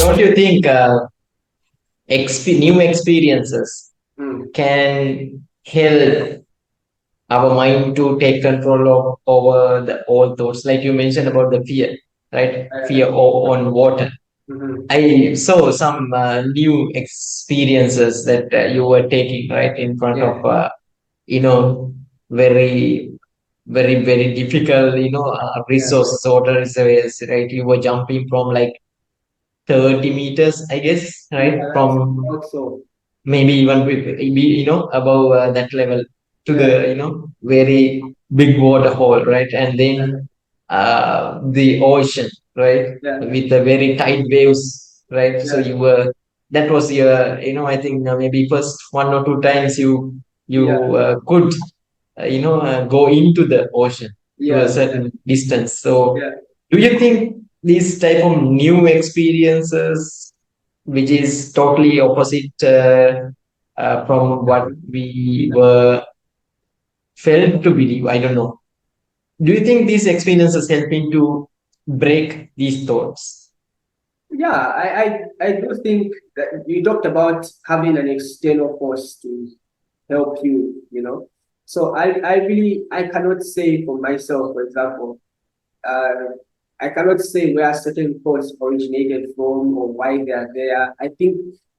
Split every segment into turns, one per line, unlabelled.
don't you think new experiences
Mm.
can help our mind to take control of over the old thoughts? Like you mentioned about the fear, right? Fear on water.
Mhm.
I saw some new experiences that you were taking right in front
Yeah.
of you know very very difficult
Yeah.
resources, water reservoirs, right? You were jumping from like 30 meters, I guess,
Yeah,
right?
that's
From
also.
maybe even above that level to
Yeah.
the very big water hole, right? And then the ocean, right,
Yeah.
with the very tight waves, right? So
Yeah.
you were that was your I think maybe first one or two times
Yeah.
you could go into the ocean to a
Yeah.
certain distance. So
Yeah.
do you think these type of new experiences, which is totally opposite from what we were felt to believe, I don't know, do you think these experiences helping to break these thoughts?
Yeah, I do think that you talked about having an external force to help you, you know. So I really I cannot say for myself, for example, uh, I cannot say where certain thoughts originated from or why they are there. I think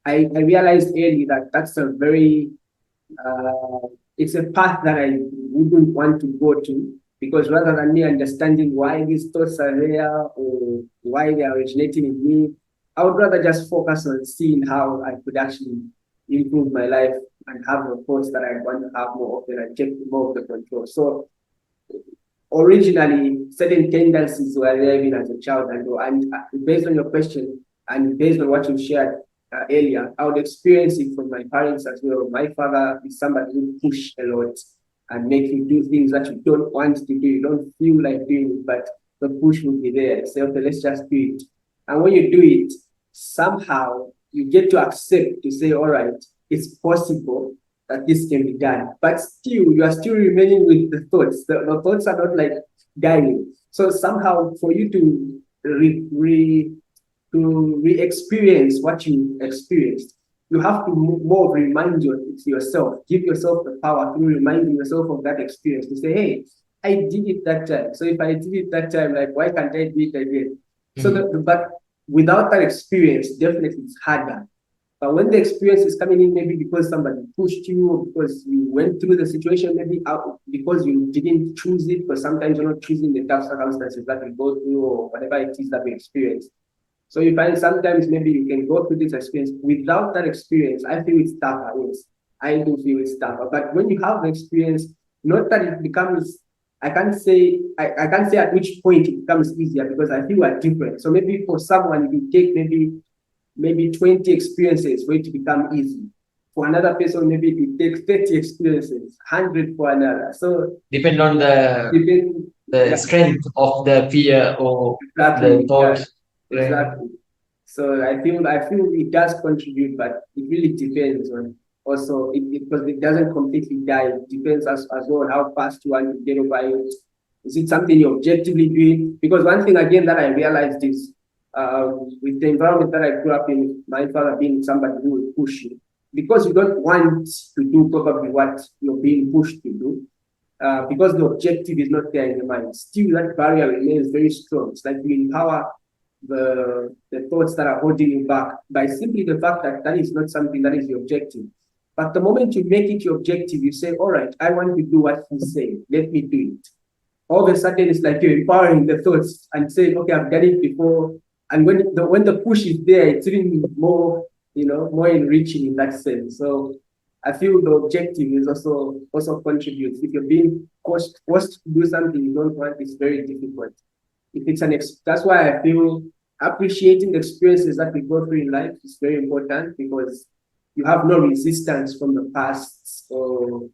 I realized early that that's a very it's a path that I wouldn't want to go to, because rather than me understanding why these thoughts are there or why they are originating in me, I would rather just focus on seeing how I could actually improve my life and have the thoughts that I want to have more often and take more of the control. So originally, certain tendencies were there even as a child, and based on your question and based on what you shared earlier, I would experience it from my parents as well. My father is somebody who push a lot and make you do things that you don't want to do, you don't feel like doing it, but the push will be there. Say, okay, let's just do it. And when you do it, somehow you get to accept to say, all right, it's possible that this can be done. But still, you are still remaining with the thoughts. The thoughts are not like dying. So somehow, for you to re-experience what you experienced, you have to more remind yourself, give yourself the power to remind yourself of that experience to say, hey, I did it that time. So if I did it that time, like why can't I do it again? So
Mhm.
but without that experience, definitely it's harder. But when the experience is coming in, maybe because somebody pushed you, or because you went through the situation, maybe out because you didn't choose it, because sometimes you're not choosing the tough circumstances that we go through or whatever it is that we experience. So you find sometimes maybe you can go through this experience. Without that experience, I feel it's tougher. Yes, I do feel it's tougher. But when you have the experience, not that it becomes, I can't say at which point it becomes easier, because I feel we're different. So maybe for someone, it will take maybe 20 experiences for it to become easy. For another person, maybe it takes 30 experiences, 100 for another. So
Depend on
depend,
the
yeah,
strength of the fear or the
exactly,
thought,
yeah,
right?
exactly. So I feel it does contribute, but it really depends on also because it doesn't completely die. It depends as well on how fast you want to get over it. Is it something you're objectively doing? Because one thing again that I realized is with the environment that I grew up in, my father being somebody who will push you because you don't want to do probably what you're being pushed to do. Because the objective is not there in the mind, still that barrier remains very strong. It's like you empower the thoughts that are holding you back by simply the fact that that is not something that is your objective. But the moment you make it your objective, you say, all right, I want to do what he's saying. Let me do it. All of a sudden, it's like you're empowering the thoughts and saying, okay, I've done it before. And when the push is there, it's even more, more enriching in that sense. So I feel the objective is also contributes. If you're being forced to do something you don't want, it's very difficult. If it's that's why I feel appreciating the experiences that we go through in life is very important, because you have no resistance from the past or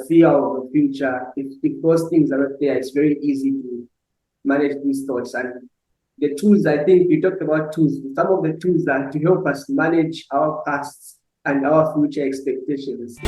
fear of the future. If those things are not there, it's very easy to manage these thoughts. And the tools, I think you talked about tools. Some of the tools that to help us manage our past and our future expectations.